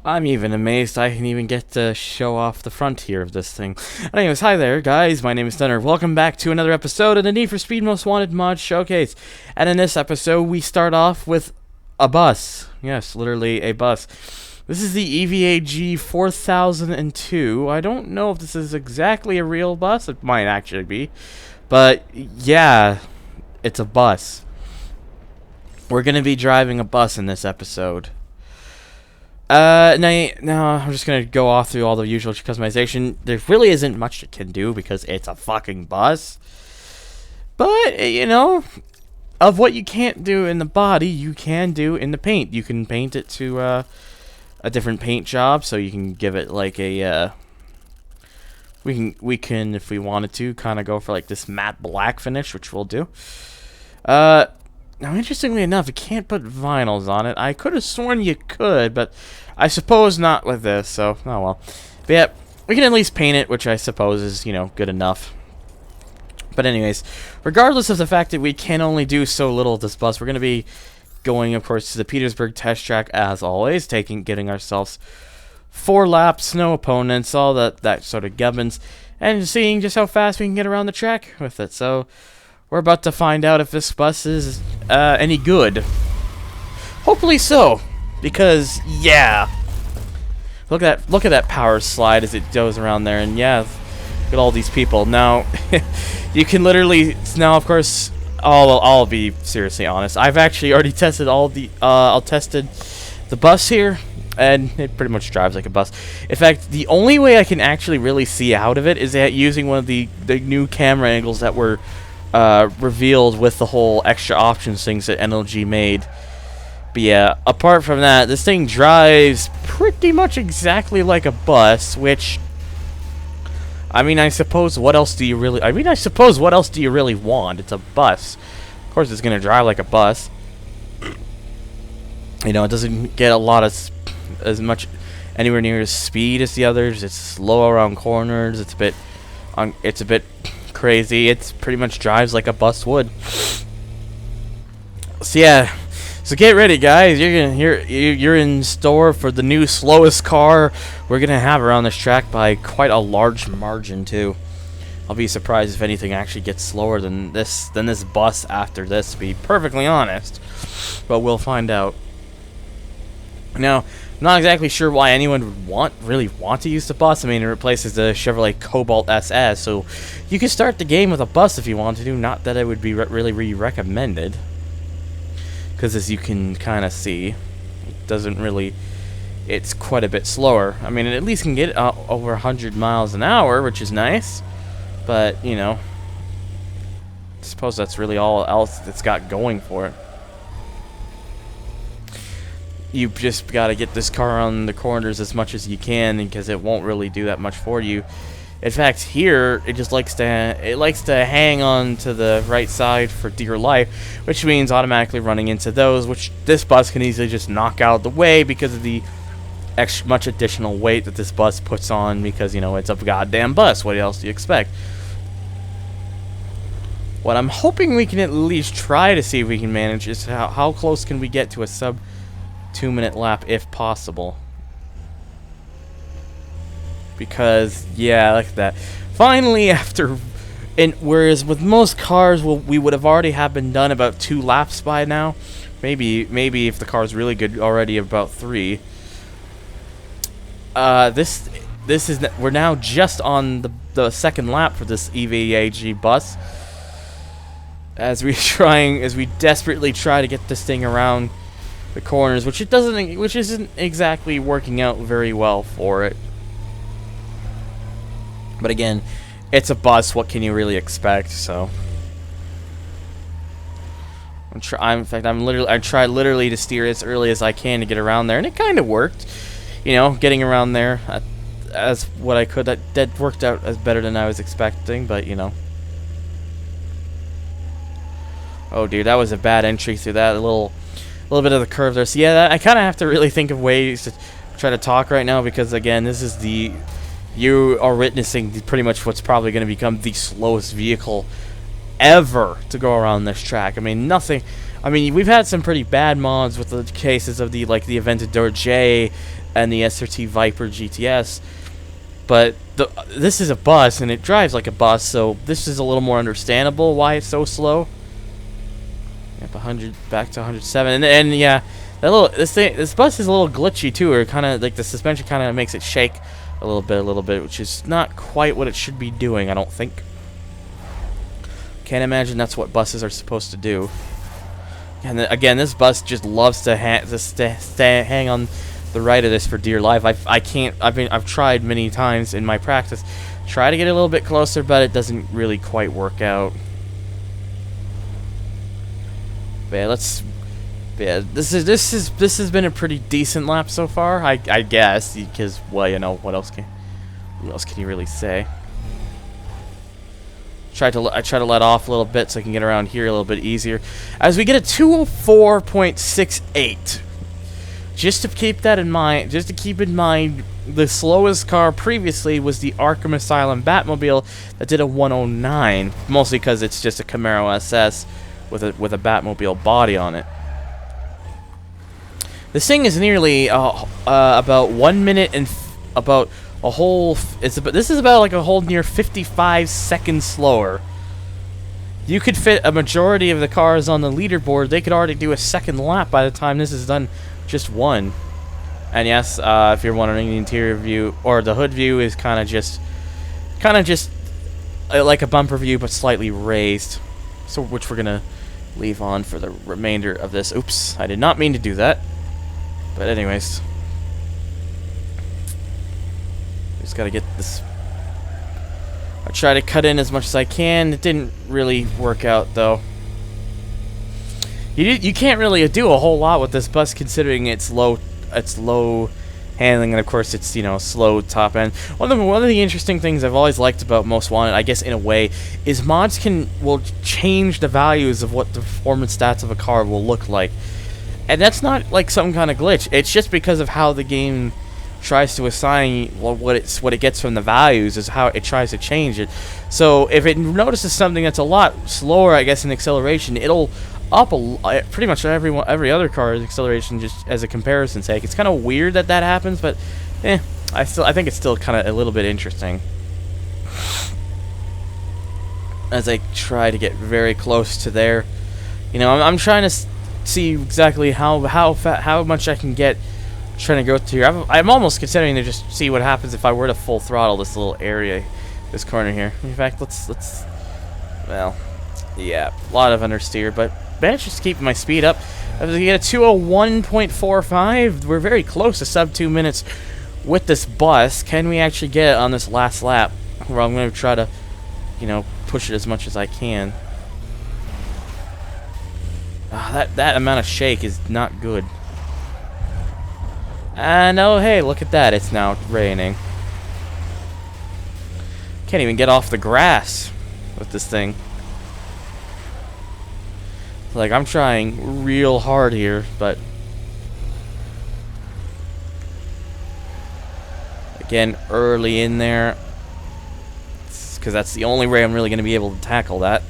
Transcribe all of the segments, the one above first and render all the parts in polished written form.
I'm even amazed I can even get to show off the front here of this thing. Anyways, hi there, guys. My name is Thunder. Welcome back to another episode of the Need for Speed Most Wanted Mod Showcase. And in this episode, we start off with a bus. Yes, literally a bus. This is the EVAG 4002. I don't know if this is exactly a real bus. It might actually be. But, yeah, it's a bus. We're going to be driving a bus in this episode. No, I'm just gonna go off through all the usual customization. There really isn't much it can do because it's a fucking bus. But, you know, of what you can't do in the body, you can do in the paint. You can paint it to a different paint job, so you can give it like a we can if we wanted to kind of go for like this matte black finish, which we'll do. Now, interestingly enough, you can't put vinyls on it. I could have sworn you could, but I suppose not with this, so, oh well. But yeah, we can at least paint it, which I suppose is, you know, good enough. But anyways, regardless of the fact that we can only do so little with this bus, we're going to be going, of course, to the Petersburg test track, as always, getting ourselves 4 laps, no opponents, all that sort of gubbins, and seeing just how fast we can get around the track with it. So, we're about to find out if this bus is any good. Hopefully so, because yeah, look at that power slide as it goes around there, and yeah, look at all these people. Now, you can literally of course, I'll be seriously honest. I've actually already tested tested the bus here, and it pretty much drives like a bus. In fact, the only way I can actually really see out of it is that using one of the new camera angles that were revealed with the whole extra options things that NLG made. But yeah, apart from that, this thing drives pretty much exactly like a bus, which, I mean, I suppose what else do you really want? It's a bus. Of course it's going to drive like a bus. You know, it doesn't get a lot of anywhere near as speed as the others. It's slow around corners. It's a bit crazy. It's pretty much drives like a bus would. So yeah, so get ready, guys. You're in store for the new slowest car we're gonna have around this track by quite a large margin too. I'll be surprised if anything actually gets slower than this bus after this, to be perfectly honest. But we'll find out. Now, I'm not exactly sure why anyone would really want to use the bus. I mean, it replaces the Chevrolet Cobalt SS, so you can start the game with a bus if you want to. Not that it would be really recommended, because as you can kind of see, it's quite a bit slower. I mean, it at least can get over 100 miles an hour, which is nice, but, you know, I suppose that's really all else it's got going for it. You just got to get this car on the corners as much as you can, because it won't really do that much for you. In fact, here it just likes to hang on to the right side for dear life, which means automatically running into those, which this bus can easily just knock out of the way because of the much additional weight that this bus puts on, because, you know, it's a goddamn bus. What else do you expect? What I'm hoping we can at least try to see if we can manage is how close can we get to a sub 2-minute lap if possible. Because, yeah, like that. Finally, whereas with most cars, we would have already been done about 2 laps by now. Maybe if the car's really good, already about 3. We're now just on the second lap for this EVAG bus. As we desperately try to get this thing around the corners, which isn't exactly working out very well for it. But again, it's a bus. What can you really expect? So, I tried literally to steer as early as I can to get around there, and it kind of worked. You know, getting around there as what I could. That worked out as better than I was expecting. But you know, oh dude, that was a bad entry through that little bit of the curve there. So yeah, I kind of have to really think of ways to try to talk right now, because again, you are witnessing pretty much what's probably going to become the slowest vehicle ever to go around this track. I mean, we've had some pretty bad mods with the cases of the Aventador J, and the SRT Viper GTS. But this is a bus, and it drives like a bus, so this is a little more understandable why it's so slow. Yep, 100 back to 107, and yeah, this bus is a little glitchy too, or kind of like the suspension kind of makes it shake a little bit, which is not quite what it should be doing, I don't think. Can't imagine that's what buses are supposed to do. And again, this bus just loves to hang on the right of this for dear life. I've tried many times in my practice, try to get a little bit closer, but it doesn't really quite work out. But yeah, this has been a pretty decent lap so far, I guess, because, well, you know, what else can you really say? I try to let off a little bit so I can get around here a little bit easier. As we get a 204.68. Just to keep that in mind, the slowest car previously was the Arkham Asylum Batmobile that did a 109, mostly because it's just a Camaro SS with a Batmobile body on it. This thing is nearly about 1 minute and about a whole. This is about like a whole near 55 seconds slower. You could fit a majority of the cars on the leaderboard. They could already do a second lap by the time this is done. Just one. And yes, if you're wondering, the interior view or the hood view is kind of just like a bumper view, but slightly raised. So, which we're gonna leave on for the remainder of this. Oops, I did not mean to do that. But anyways, just gotta get this. I try to cut in as much as I can. It didn't really work out though. You can't really do a whole lot with this bus considering its low handling, and of course it's, you know, slow top end. One of the interesting things I've always liked about Most Wanted, I guess in a way, is mods will change the values of what the performance stats of a car will look like, and that's not like some kind of glitch. It's just because of how the game tries to assign what it gets from the values is how it tries to change it. So if it notices something that's a lot slower, I guess, in acceleration, it'll up pretty much every other car's acceleration just as a comparison sake. It's kind of weird that happens, but I think it's still kind of a little bit interesting. As I try to get very close to there, you know, I'm trying to see exactly how much I can get. Trying to go through here. I'm almost considering to just see what happens if I were to full throttle this little area, this corner here. In fact, let's well, yeah, a lot of understeer, but managed to keep my speed up. As we get a 201.45, we're very close to sub 2 minutes with this bus. Can we actually get it on this last lap? Where I'm going to try to, you know, push it as much as I can. That amount of shake is not good. And oh hey, look at that, it's now raining. Can't even get off the grass with this thing. Like, I'm trying real hard here, but again, early in there, because that's the only way I'm really going to be able to tackle that.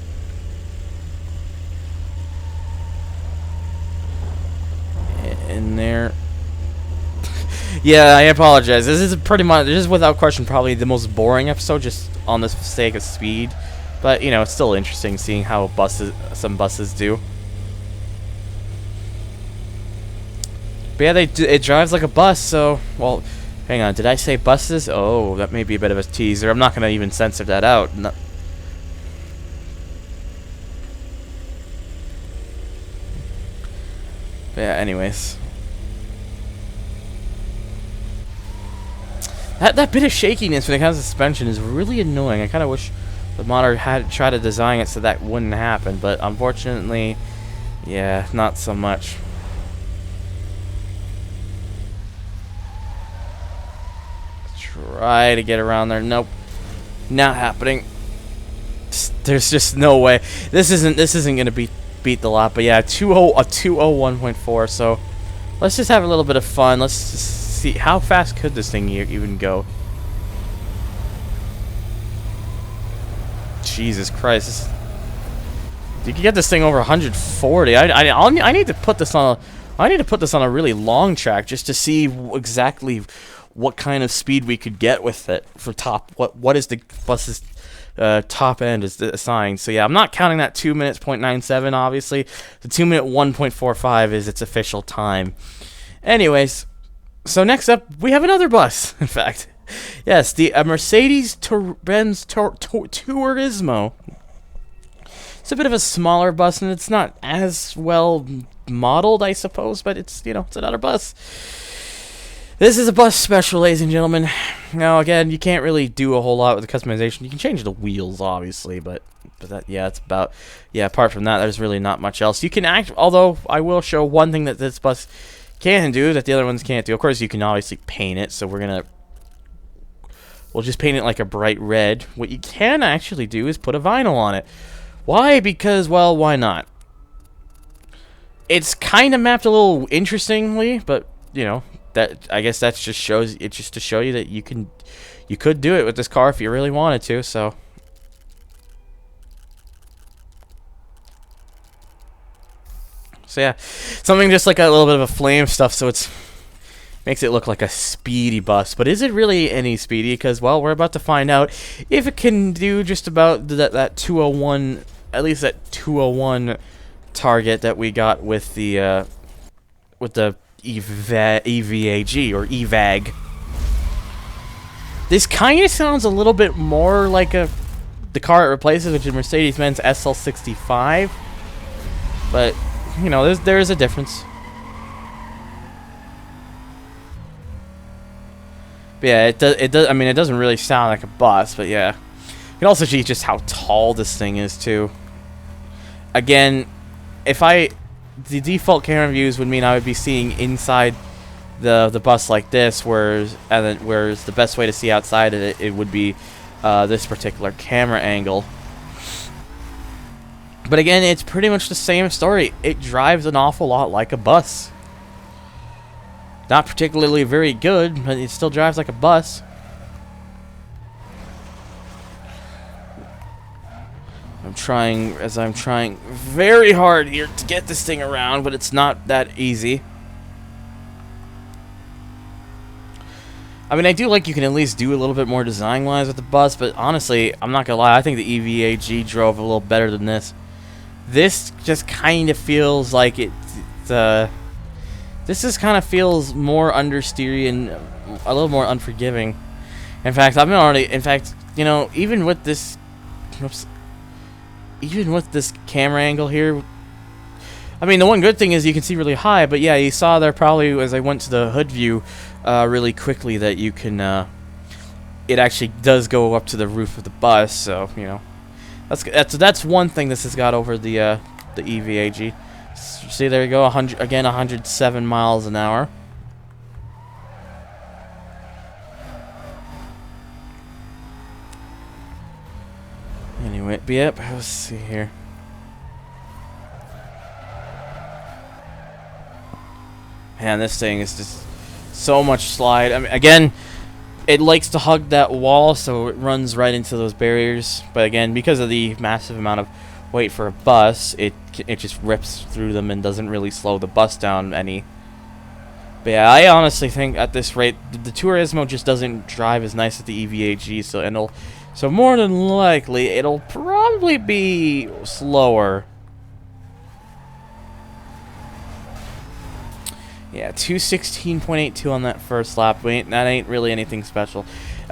In there. Yeah, I apologize. This is without question probably the most boring episode, just on the sake of speed. But you know, it's still interesting seeing how some buses do. But yeah, it drives like a bus. So, well, hang on. Did I say buses? Oh, that may be a bit of a teaser. I'm not gonna even censor that out. No. But yeah. Anyways. That bit of shakiness when it comes to suspension is really annoying. I kind of wish the modder had tried to design it so that wouldn't happen, but unfortunately, yeah, not so much. Try to get around there. Nope, not happening. There's just no way. This isn't gonna beat the lap. But yeah, a 201.4. So let's just have a little bit of fun. Let's just see how fast could this thing even go. Jesus Christ! You can get this thing over 140. I need to put this on I need to put this on a really long track just to see exactly what kind of speed we could get with it for top. What is the bus's top end is assigned. So yeah, I'm not counting that 2 minutes .97. Obviously, the 2 minute 1.45 is its official time. Anyways, so next up we have another bus. In fact, yes, the Mercedes-Benz Turismo. It's a bit of a smaller bus, and it's not as well modeled, I suppose, but it's, you know, it's another bus. This is a bus special, ladies and gentlemen. Now, again, you can't really do a whole lot with the customization. You can change the wheels, obviously, but that, yeah, it's about, yeah, apart from that, there's really not much else. You can although I will show one thing that this bus can do that the other ones can't do. Of course, you can obviously paint it, so we'll just paint it like a bright red. What you can actually do is put a vinyl on it. Why? Because, well, why not? It's kind of mapped a little interestingly, but, you know, that, I guess that's just shows it, just to show you that you could do it with this car if you really wanted to. So yeah, something just like a little bit of a flame stuff, so it's makes it look like a speedy bus. But is it really any speedy? Because, well, we're about to find out if it can do just about that 201, at least that 201 target that we got with the EVAG or EVAG. This kind of sounds a little bit more like the car it replaces, which is Mercedes-Benz SL65. But, you know, there is a difference. But yeah, it does. I mean, it doesn't really sound like a bus, but yeah. You can also see just how tall this thing is too. Again, the default camera views would mean I would be seeing inside the bus like this, whereas the best way to see outside of it would be this particular camera angle. But again, it's pretty much the same story. It drives an awful lot like a bus. Not particularly very good, but it still drives like a bus. I'm trying very hard here to get this thing around, but it's not that easy. I mean, I do like you can at least do a little bit more design-wise with the bus, but honestly, I'm not gonna lie, I think the EVAG drove a little better than this. This just kind of feels like this just kind of feels more understeery and a little more unforgiving. In fact, you know, even with this camera angle here, I mean, the one good thing is you can see really high, but yeah, you saw there probably as I went to the hood view really quickly that you can, it actually does go up to the roof of the bus, so, you know, that's one thing this has got over the EVAG. See, there you go, 107 miles an hour. Anyway, yep, let's see here. Man, this thing is just so much slide. I mean, again, it likes to hug that wall, so it runs right into those barriers. But again, because of the massive amount of weight for a bus, it just rips through them and doesn't really slow the bus down any. But yeah, I honestly think at this rate, the Turismo just doesn't drive as nice as the EVAG, so more than likely, it'll probably be slower. Yeah, 216.82 on that first lap. That ain't really anything special.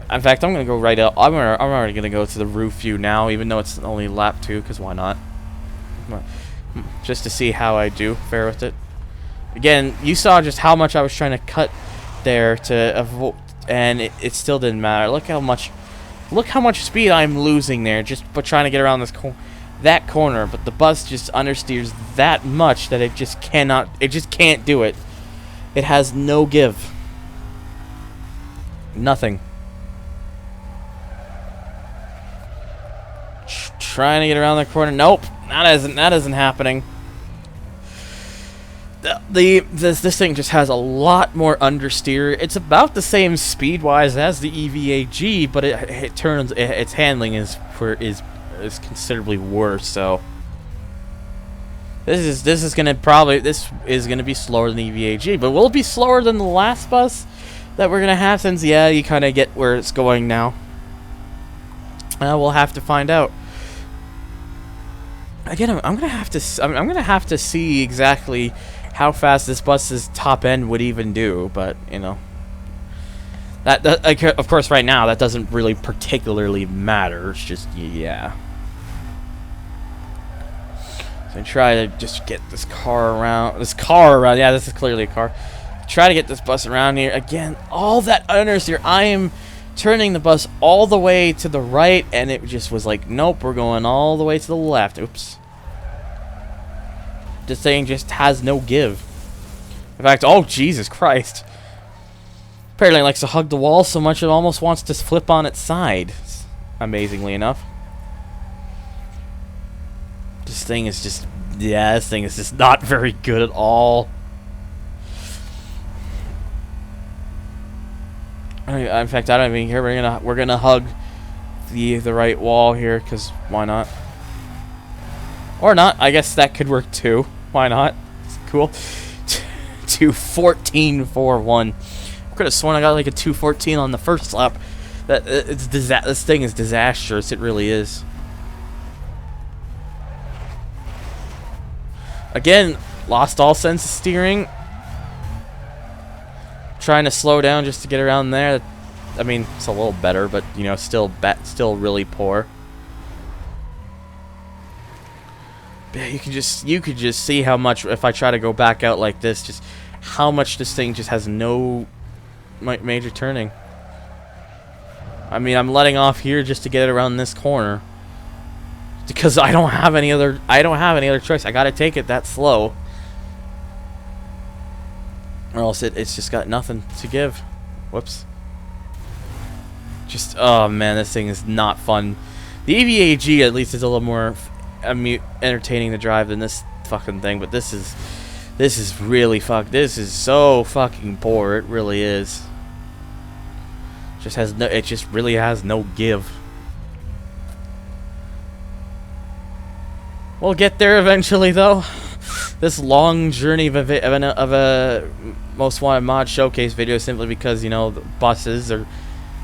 In fact, I'm gonna go right up. I'm already gonna go to the roof view now, even though it's only lap 2, because why not? Just to see how I do fare with it. Again, you saw just how much I was trying to cut there to avoid, and it still didn't matter. Look how much speed I'm losing there just by trying to get around that corner. But the bus just understeers that much that it just can't do it. It has no give. Nothing. Trying to get around the corner. Nope, that isn't happening. This thing just has a lot more understeer. It's about the same speed-wise as the EVAG, but its handling is considerably worse. So This is gonna be slower than EVAG, but will it be slower than the last bus that we're gonna have? Since yeah, you kind of get where it's going now. We'll have to find out. Again, I'm gonna have to see exactly how fast this bus's top end would even do, but you know, that of course right now that doesn't really particularly matter. It's just yeah. So I try to just get this car around. Yeah, this is clearly a car. Try to get this bus around here again. All that unders here. I am turning the bus all the way to the right, and it just was like, nope, we're going all the way to the left. Oops. This thing just has no give. In fact, oh Jesus Christ. Apparently it likes to hug the wall so much it almost wants to flip on its side. Amazingly enough. This thing is just, yeah, this thing is just not very good at all. In fact, I don't even care. We're gonna hug the right wall here, because why not? Or not. I guess that could work too. Why not? It's cool. 2:14.41. I could have sworn I got like a 2:14 on the first lap. This thing is disastrous. It really is. Again, lost all sense of steering. Trying to slow down just to get around there. I mean, it's a little better, but you know, still really poor. Yeah, you could just see how much, if I try to go back out like this, just how much this thing just has no major turning. I mean, I'm letting off here just to get it around this corner, because I don't have any other choice. I gotta take it that slow, or else it's just got nothing to give. Whoops. Just, oh man, this thing is not fun. The EVAG at least is a little more entertaining to drive than this fucking thing, but this is really this is so fucking poor. It really is. It just really has no give. We'll get there eventually, though. This long journey of a most wanted mod showcase video, simply because, you know, the buses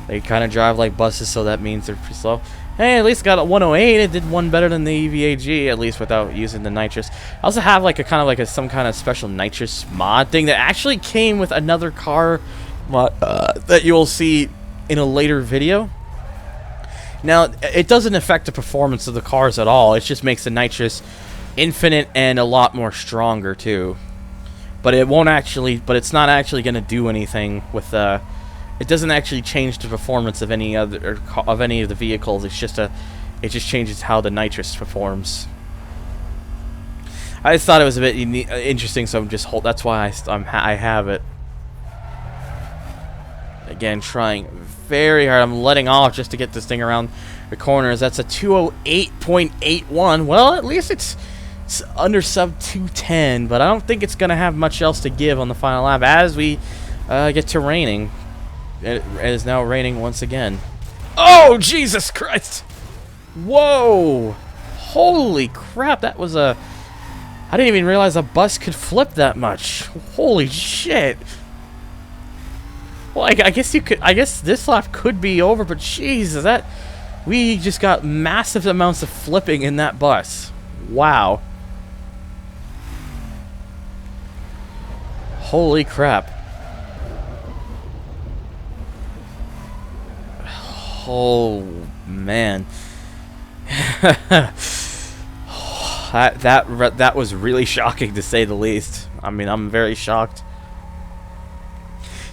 they kind of drive like buses, so that means they're pretty slow. Hey, at least got a 108. It did one better than the EVAG, at least without using the nitrous. I also have like some kind of special nitrous mod thing that actually came with another car mod that you'll see in a later video. Now, it doesn't affect the performance of the cars at all. It just makes the nitrous infinite and a lot more stronger too. But it's not actually going to do anything with it doesn't actually change the performance of any of the vehicles. It just changes how the nitrous performs. I just thought it was a bit interesting, so that's why I have it. Again, trying very hard. I'm letting off just to get this thing around the corners. That's a 208.81. Well, at least it's under sub 210, but I don't think it's going to have much else to give on the final lap as we get to raining. It is now raining once again. Oh, Jesus Christ! Whoa! Holy crap, that was I didn't even realize a bus could flip that much. Holy shit! Well, I guess this lap could be over, but Jesus, we just got massive amounts of flipping in that bus. Wow. Holy crap. Oh man. that was really shocking, to say the least. I mean, I'm very shocked.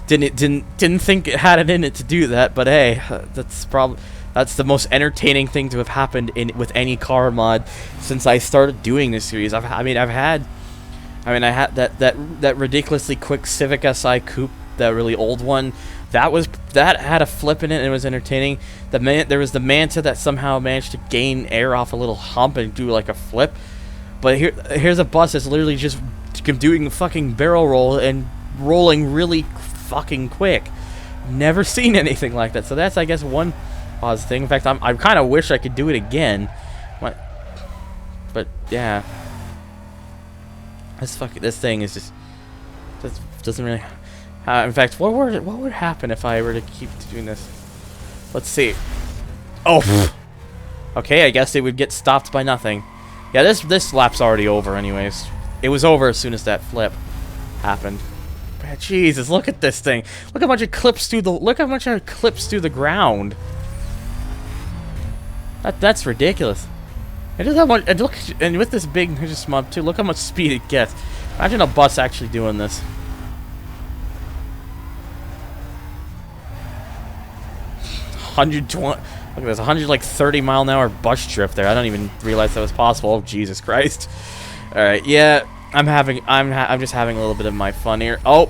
Didn't think it had it in it to do that, but hey, that's the most entertaining thing to have happened with any car mod since I started doing this series. I had that ridiculously quick Civic Si Coupe, that really old one. That had a flip in it and it was entertaining. There was the Manta that somehow managed to gain air off a little hump and do like a flip. But here's a bus that's literally just doing a fucking barrel roll and rolling really fucking quick. Never seen anything like that. So that's, I guess, one positive thing. In fact, I kind of wish I could do it again. But yeah. This thing is just doesn't really. In fact, what would happen if I were to keep doing this? Let's see. Oh. Okay, I guess it would get stopped by nothing. Yeah, this lap's already over, anyways. It was over as soon as that flip happened. But Jesus, look at this thing. Look how much it clips through the. Look how much it clips through the ground. That's ridiculous. It does have one. And look, and with this big smub too. Look how much speed it gets. Imagine a bus actually doing this. 120. Look at this, 130-mile-an-hour bus drift there. I don't even realize that was possible. Oh, Jesus Christ! All right, yeah, I'm just having a little bit of my fun here. Oh,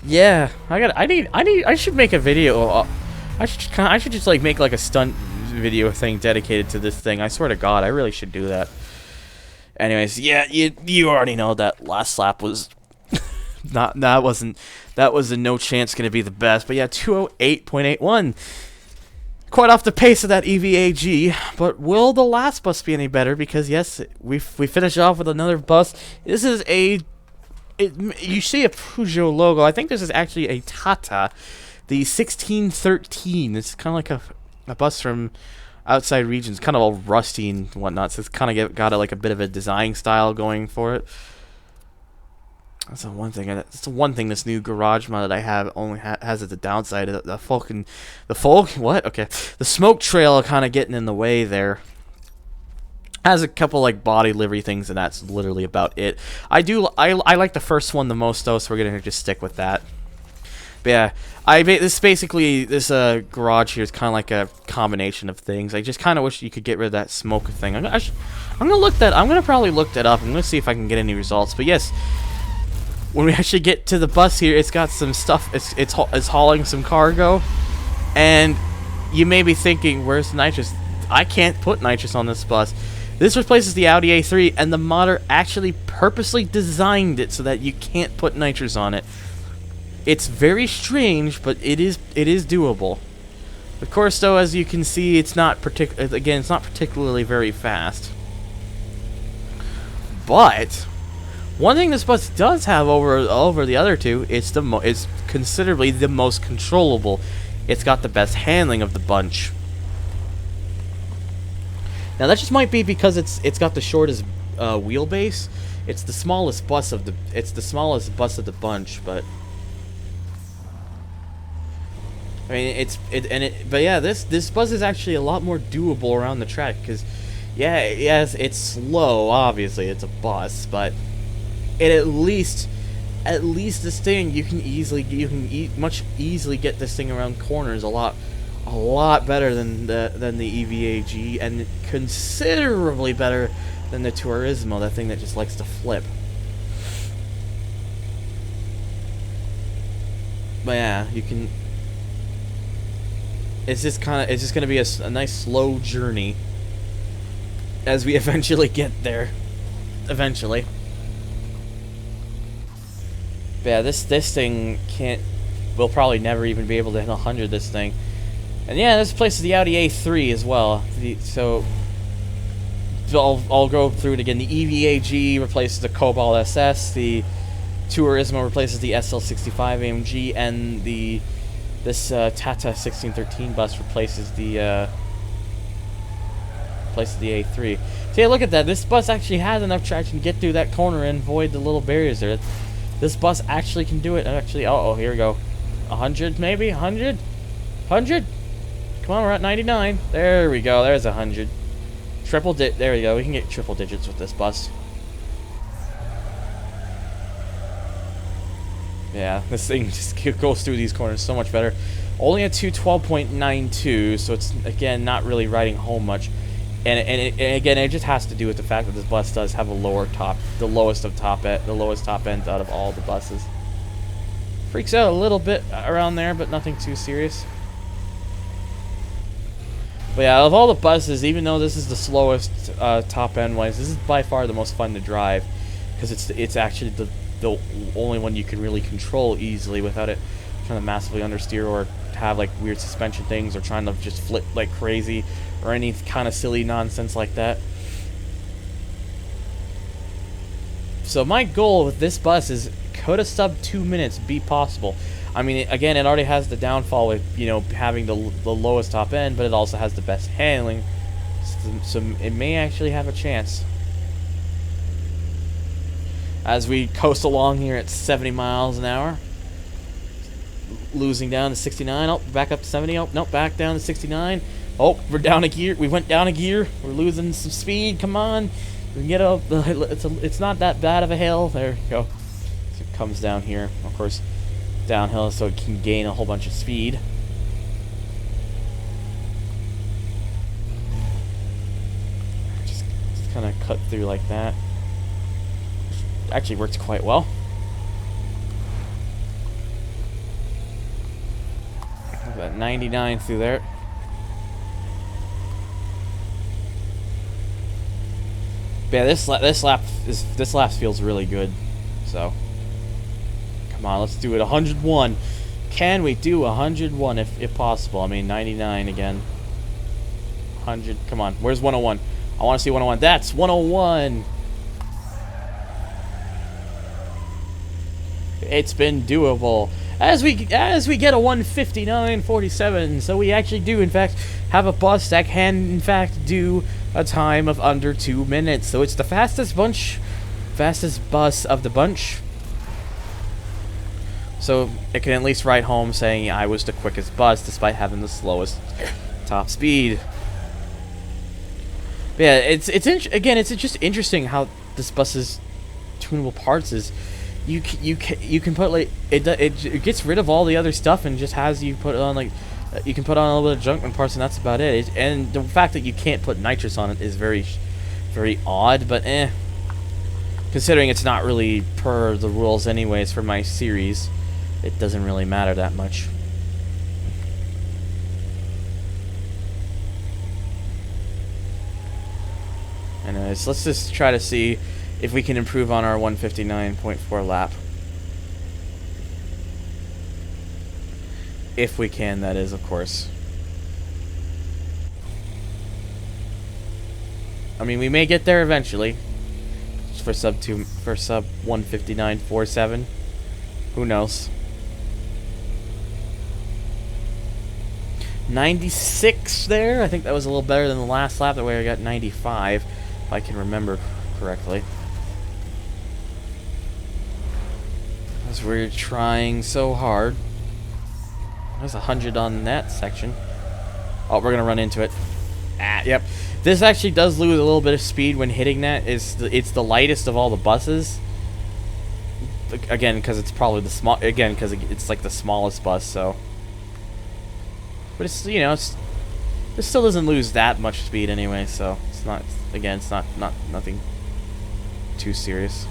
yeah, I should make a video. I should just like make like a stunt video thing dedicated to this thing. I swear to God, I really should do that. Anyways, yeah, you already know that last lap was that was a no chance going to be the best. But yeah, 208.81. Quite off the pace of that EVAG. But will the last bus be any better? Because yes, we finish off with another bus. This is you see a Peugeot logo. I think this is actually a Tata, the 1613. It's kind of like a bus from outside regions, kind of all rusty and whatnot. So it's kind of got like a bit of a design style going for it. That's the one thing. That's the one thing this new garage mod that I have only has as a downside. The what? Okay, the smoke trail kind of getting in the way there. Has a couple like body livery things, and that's literally about it. I like the first one the most though, so we're gonna just stick with that. But yeah, this garage here is kind of like a combination of things. I just kind of wish you could get rid of that smoke thing. I'm gonna probably look that up. I'm gonna see if I can get any results. But yes, when we actually get to the bus here, it's got some stuff. It's hauling some cargo, and you may be thinking, "Where's the nitrous?" I can't put nitrous on this bus. This replaces the Audi A3, and the modder actually purposely designed it so that you can't put nitrous on it. It's very strange, but it is doable. Of course, though, as you can see, it's not particularly very fast. But one thing this bus does have over the other two, it's considerably the most controllable. It's got the best handling of the bunch. Now that just might be because it's got the shortest wheelbase. It's the smallest bus of the bunch, but I mean but yeah, this bus is actually a lot more doable around the track because yes, it's slow. Obviously, it's a bus, but at least this thing you can much easily get this thing around corners a lot better than the EVAG, and considerably better than the Tourismo, that thing that just likes to flip. But yeah, you can. It's just gonna be a nice slow journey as we eventually get there. Eventually. But yeah, this thing we'll probably never even be able to hit 100 this thing. And yeah, this replaces the Audi A3 as well. So I'll go through it again. The EVAG replaces the Cobalt SS. The Tourismo replaces the SL65 AMG, and this Tata 1613 bus replaces the A3. So yeah, look at that. This bus actually has enough traction to get through that corner and avoid the little barriers there. This bus actually can do it. Actually, oh, here we go. 100 maybe? 100? 100? Come on, we're at 99. There we go. There's 100. There we go. We can get triple digits with this bus. Yeah, this thing just goes through these corners so much better. Only a 212.92, so it's again not really riding home much. And again, it just has to do with the fact that this bus does have a the lowest top end out of all the buses. Freaks out a little bit around there, but nothing too serious. But yeah, of all the buses, even though this is the slowest top end wise, this is by far the most fun to drive because it's actually the only one you can really control easily without it trying to massively understeer or have like weird suspension things or trying to just flip like crazy or any kind of silly nonsense like that. So my goal with this bus is, could a sub 2 minutes be possible? I mean, again, it already has the downfall with, you know, having the lowest top end, but it also has the best handling. So it may actually have a chance. As we coast along here at 70 miles an hour. Losing down to 69. Oh, back up to 70. Oh, no, back down to 69. Oh, we're down a gear. We went down a gear. We're losing some speed. Come on. We can get up. It's not that bad of a hill. There you go. So it comes down here. Of course, downhill so it can gain a whole bunch of speed. Just kind of cut through like that. Actually worked quite well. About 99 through there. But yeah, this lap feels really good. So come on, let's do it. 101. Can we do 101 if possible? I mean, 99 again. 100. Come on. Where's 101? I want to see 101. That's 101. It's been doable. As we get a 1:59.47, so we actually do in fact have a bus that can in fact do a time of under 2 minutes. So it's the fastest bus of the bunch. So it can at least write home saying I was the quickest bus despite having the slowest top speed. But yeah, it's just interesting how this bus's tunable parts is. You can put like it gets rid of all the other stuff and just has you put on like you can put on a little bit of junk parts and that's about it. And the fact that you can't put nitrous on it is very odd, but considering it's not really per the rules anyways for my series, it doesn't really matter that much. Anyways, let's just try to see if we can improve on our 1:59.4 lap. If we can, that is, of course. I mean, we may get there eventually. For sub 1:59.47. Who knows? 96 there. I think that was a little better than the last lap. That way I got 95, if I can remember correctly. As we're trying so hard. There's 100 on that section. Oh, we're gonna run into it. Yep. This actually does lose a little bit of speed when hitting that. It's the lightest of all the buses. Again, because it's probably the small. Again, because it's like the smallest bus. So, but it's it still doesn't lose that much speed anyway. So it's not. Again, it's not nothing too serious.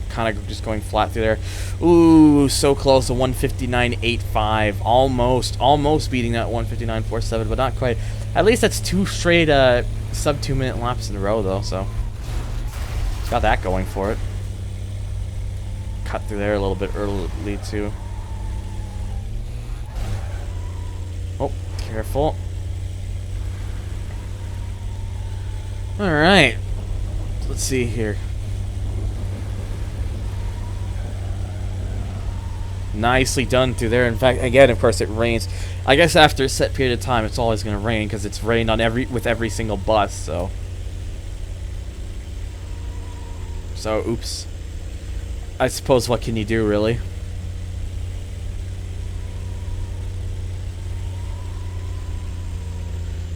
Kind of just going flat through there. Ooh, so close to 1:59.85. Almost beating that 1:59.47, but not quite. At least that's 2 straight sub 2 minute laps in a row though, so it's got that going for it. Cut through there a little bit early too. Oh, careful. All right, let's see here. Nicely done through there. In fact, again, of course, it rains. I guess after a set period of time, it's always going to rain because it's rained on with every single bus. So, oops. I suppose what can you do, really?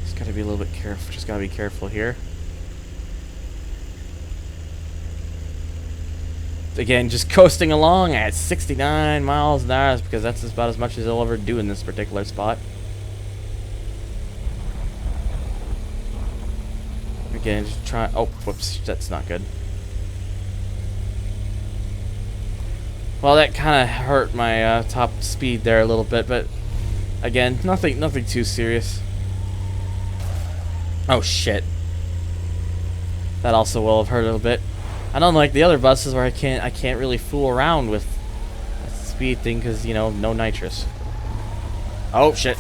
Just got to be a little bit careful. Just got to be careful here. Again, just coasting along at 69 miles an hour because that's about as much as they'll ever do in this particular spot. Again, just try. Oh, whoops, that's not good. Well, that kind of hurt my top speed there a little bit, but again, nothing too serious. Oh shit! That also will have hurt a little bit. I don't like the other buses where I can't really fool around with the speed thing because no nitrous. Oh shit!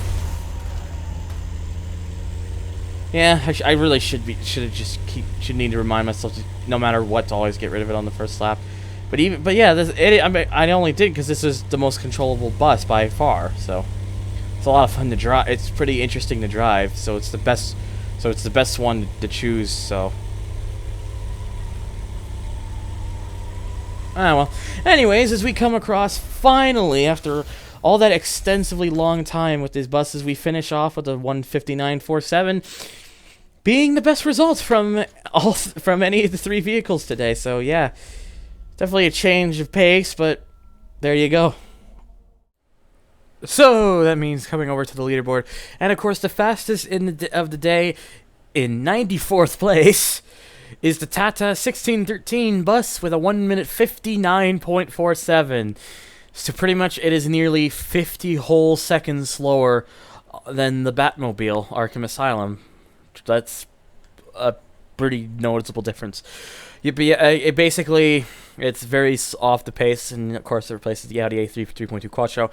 Yeah, I really should need to remind myself to, no matter what, to always get rid of it on the first lap. But yeah, I only did because this is the most controllable bus by far. So it's a lot of fun to drive. It's pretty interesting to drive. So it's the best. So it's the best one to choose. So. Well. Anyways, as we come across finally after all that extensively long time with these buses, we finish off with a 1:59.47. Being the best results from any of the three vehicles today. So yeah, definitely a change of pace, but there you go. So that means coming over to the leaderboard, and of course the fastest of the day, in 94th place, is the Tata 1613 bus with a 1:59.47. So pretty much it is nearly 50 whole seconds slower than the Batmobile Arkham Asylum. That's a pretty noticeable difference. It basically, it's very off the pace, and of course it replaces the Audi A3 3.2 Quattro.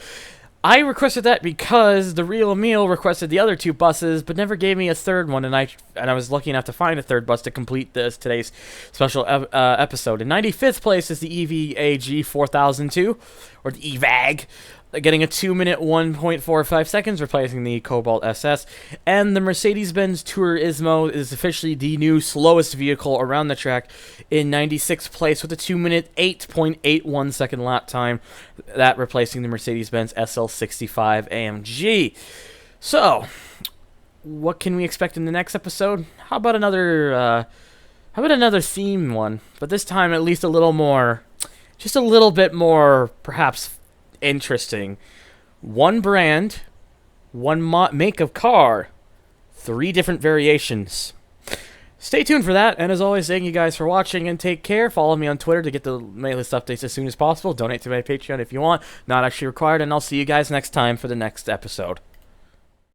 I requested that because the real Emil requested the other two buses, but never gave me a third one, and I was lucky enough to find a third bus to complete today's special episode. In 95th place is the EVAG 4002, or the EVAG, getting a 2-minute 1.45 seconds, replacing the Cobalt SS. And the Mercedes-Benz Tourismo is officially the new slowest vehicle around the track, in 96th place with a 2-minute 8.81 second lap time, that replacing the Mercedes-Benz SL65 AMG. So, what can we expect in the next episode? How about another theme one, but this time at least a little more, just a little bit more, perhaps, interesting. One brand, one make of car, 3 different variations. Stay tuned for that, and as always, thank you guys for watching, and take care. Follow me on Twitter to get the latest updates as soon as possible. Donate to my Patreon if you want, not actually required, and I'll see you guys next time for the next episode.